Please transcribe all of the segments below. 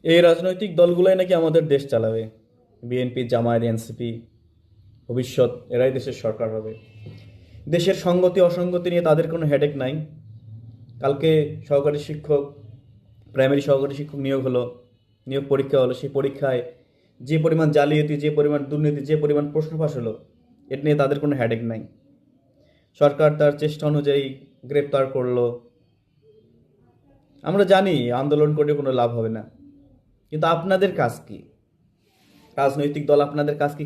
এই রাজনৈতিক দলগুলাই নাকি আমাদের দেশ চালাবে। বিএনপি, জামায়াত, এনসিপি, ভবিষ্যৎ এরাই দেশের সরকার হবে। দেশের সঙ্গতি অসঙ্গতি নিয়ে তাদের কোনো হেডেক নাই। কালকে সহকারী শিক্ষক, প্রাইমারি সহকারী শিক্ষক নিয়োগ হলো, নিয়োগ পরীক্ষা হলো। সেই পরীক্ষায় যে পরিমাণ জালিয়াতি, যে পরিমাণ দুর্নীতি, যে পরিমাণ প্রশ্ন ফাঁস হলো, এটা নিয়ে তাদের কোনো হেডেক নাই। সরকার তার চেষ্টা অনুযায়ী গ্রেপ্তার করলো। আমরা জানি আন্দোলন করে কোনো লাভ হবে না, কিন্তু আপনাদের কাজ কি? রাজনৈতিক দল আপনাদের কাজ কি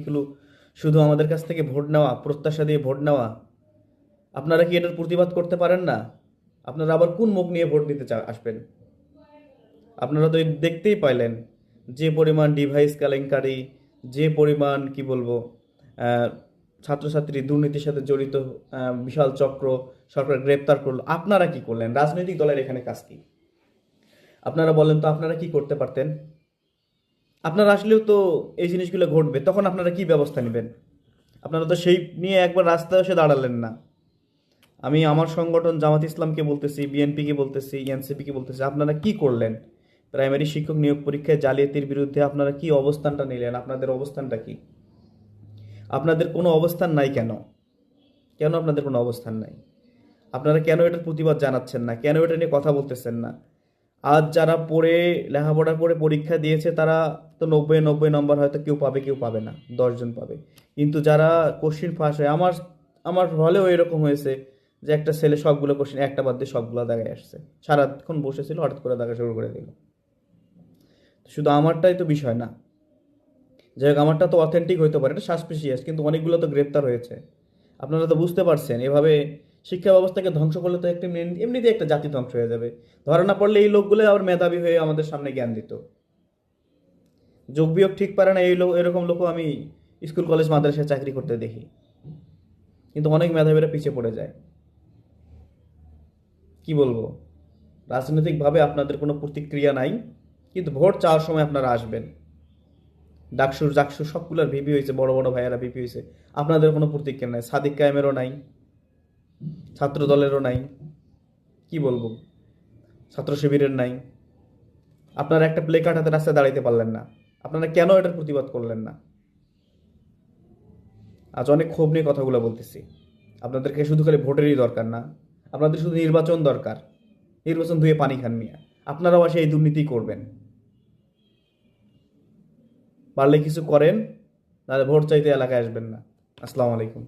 শুধু আমাদের কাছ থেকে ভোট নেওয়া, প্রত্যাশা দিয়ে ভোট নেওয়া? আপনারা কি এটার প্রতিবাদ করতে পারেন না? আপনারা আবার কোন মুখ নিয়ে ভোট দিতে আসবেন? আপনারা তো এই দেখতেই পাইলেন যে পরিমাণ ডিভাইস কেলেঙ্কারি, যে পরিমাণ কি বলবো, আহ, ছাত্রছাত্রী দুর্নীতির সাথে জড়িত বিশাল চক্র সরকার গ্রেপ্তার করলো। আপনারা কি করলেন? রাজনৈতিক দলের এখানে কাজ কি? আপনারা বলেন তো, আপনারা কি করতে পারতেন? আপনারা আসলেও তো এই জিনিসগুলো ঘটবে, তখন আপনারা কি ব্যবস্থা নেবেন? আপনারা তো সেই নিয়ে একবার রাস্তায় এসে দাঁড়ালেন না। আমি আমার সংগঠন জামাত ইসলামকে বলতেছি, বিএনপিকে বলতেছি, এনসিপিকে বলতেছি, আপনারা কি করলেন? প্রাইমারি শিক্ষক নিয়োগ পরীক্ষায় জালিয়াতির বিরুদ্ধে আপনারা কি অবস্থানটা নিলেন? আপনাদের অবস্থানটা কি? আপনাদের কোনো অবস্থান নাই কেন? কেন আপনাদের কোনো অবস্থান নাই? আপনারা কেন এটার প্রতিবাদ জানাচ্ছেন না? কেন এটা নিয়ে কথা বলতেছেন না? আজ যারা পড়ে, লেখাপড়া করে পরীক্ষা দিয়েছে, তারা তো 90 নম্বর হয়তো কেউ পাবে, কেউ পাবে না, 10 জন পাবে। কিন্তু যারা কোশ্চিন ফাঁস হয়, আমার আমার হলেও এরকম হয়েছে যে একটা ছেলে সবগুলো কোশ্চিন একটা বাদ দিয়ে সবগুলো দাগায় আসছে। সারাক্ষণ বসেছিল, হঠাৎ করে দাগা শুরু করে দিল। শুধু আমারটাই তো বিষয় না। যাই হোক, আমারটা তো অথেন্টিক হইতে পারে, এটা সাসপিসিয়াস, কিন্তু অনেকগুলো তো গ্রেপ্তার হয়েছে। আপনারা তো বুঝতে পারছেন, এভাবে শিক্ষা ব্যবস্থাকে ধ্বংস করলে তো একটা এমনিতেই একটা জাতি ধ্বংস হয়ে যাবে। ধরা না পড়লে এই লোকগুলো আবার মেধাবী হয়ে আমাদের সামনে জ্ঞান দিত। যোগ বিয়োগ ঠিক পারে না এই লোক, এরকম লোকও আমি স্কুল কলেজ মাদ্রাসায় চাকরি করতে দেখি। কিন্তু অনেক মেধাবীরা পিছিয়ে পড়ে যায়। কি বলবো? রাজনৈতিকভাবে আপনাদের কোনো প্রতিক্রিয়া নাই, কিন্তু ভোট চাওয়ার সময় আপনারা আসবেন। ডাকসুর জাকসুর সবগুলোর ভিপি হয়েছে, বড় বড় ভাইয়ারা ভিপি হয়েছে। আপনাদের কোনো প্রতিক্রিয়া নাই, সাদিক কায়েমেরও নাই, ছাত্র দলেরও নাই। কি বলবো? ছাত্র শিবিরের নাই। আপনারা একটা প্লে কার্ড হাতে রাস্তায় দাঁড়াইতে পারলেন না। আপনারা কেন এটার প্রতিবাদ করলেন না? আজ অনেক ক্ষোভ নিয়ে কথাগুলো বলতেছি। আপনাদেরকে শুধু খালি ভোটেরই দরকার না, আপনাদের শুধু নির্বাচন দরকার। নির্বাচন ধুয়ে পানি খান মিয়া। আপনারাও আসে এই দুর্নীতি করবেন। পারলে কিছু করেন, নাহলে ভোট চাইতে এলাকায় আসবেন না। আসসালামু আলাইকুম।